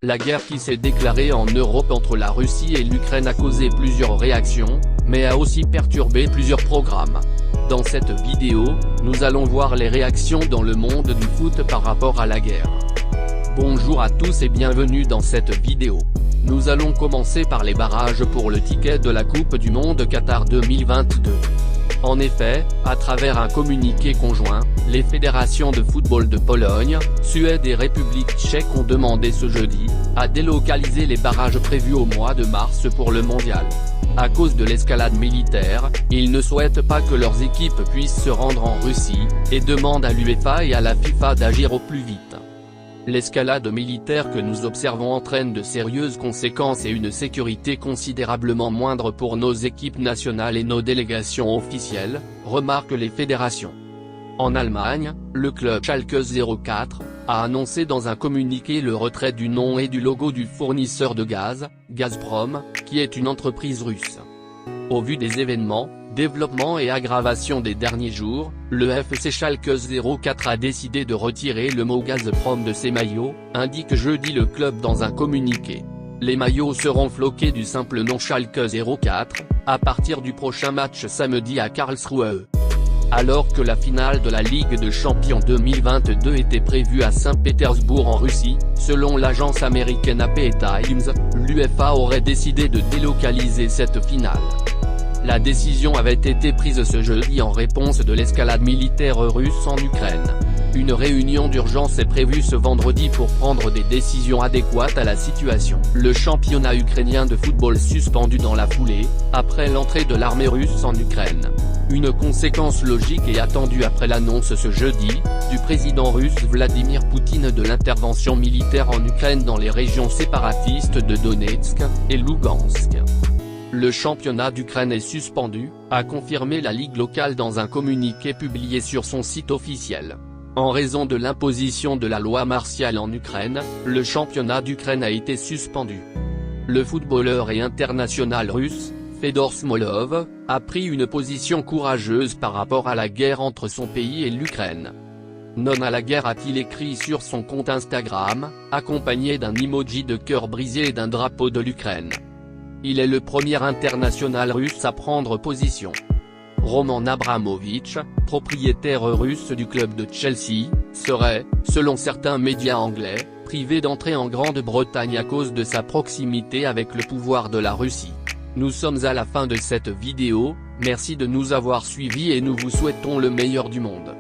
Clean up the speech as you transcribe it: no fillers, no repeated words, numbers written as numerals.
La guerre qui s'est déclarée en Europe entre la Russie et l'Ukraine a causé plusieurs réactions, mais a aussi perturbé plusieurs programmes. Dans cette vidéo, nous allons voir les réactions dans le monde du foot par rapport à la guerre. Bonjour à tous et bienvenue dans cette vidéo. Nous allons commencer par les barrages pour le ticket de la Coupe du Monde Qatar 2022. En effet, à travers un communiqué conjoint, les fédérations de football de Pologne, Suède et République tchèque ont demandé ce jeudi, à délocaliser les barrages prévus au mois de mars pour le mondial. À cause de l'escalade militaire, ils ne souhaitent pas que leurs équipes puissent se rendre en Russie, et demandent à l'UEFA et à la FIFA d'agir au plus vite. L'escalade militaire que nous observons entraîne de sérieuses conséquences et une sécurité considérablement moindre pour nos équipes nationales et nos délégations officielles, remarquent les fédérations. En Allemagne, le club Schalke 04 a annoncé dans un communiqué le retrait du nom et du logo du fournisseur de gaz, Gazprom, qui est une entreprise russe. Au vu des événements, développements et aggravations des derniers jours, le FC Schalke 04 a décidé de retirer le mot Gazprom de ses maillots, indique jeudi le club dans un communiqué. Les maillots seront floqués du simple nom Schalke 04, à partir du prochain match samedi à Karlsruhe. Alors que la finale de la Ligue des Champions 2022 était prévue à Saint-Pétersbourg en Russie, selon l'agence américaine AP Times, l'UEFA aurait décidé de délocaliser cette finale. La décision avait été prise ce jeudi en réponse de l'escalade militaire russe en Ukraine. Une réunion d'urgence est prévue ce vendredi pour prendre des décisions adéquates à la situation. Le championnat ukrainien de football suspendu dans la foulée, après l'entrée de l'armée russe en Ukraine. Une conséquence logique et attendue après l'annonce ce jeudi, du président russe Vladimir Poutine de l'intervention militaire en Ukraine dans les régions séparatistes de Donetsk et Lugansk. Le championnat d'Ukraine est suspendu, a confirmé la ligue locale dans un communiqué publié sur son site officiel. En raison de l'imposition de la loi martiale en Ukraine, le championnat d'Ukraine a été suspendu. Le footballeur et international russe, Fedor Smolov, a pris une position courageuse par rapport à la guerre entre son pays et l'Ukraine. Non à la guerre, a-t-il écrit sur son compte Instagram, accompagné d'un emoji de cœur brisé et d'un drapeau de l'Ukraine. Il est le premier international russe à prendre position. Roman Abramovich, propriétaire russe du club de Chelsea, serait, selon certains médias anglais, privé d'entrée en Grande-Bretagne à cause de sa proximité avec le pouvoir de la Russie. Nous sommes à la fin de cette vidéo, merci de nous avoir suivis et nous vous souhaitons le meilleur du monde.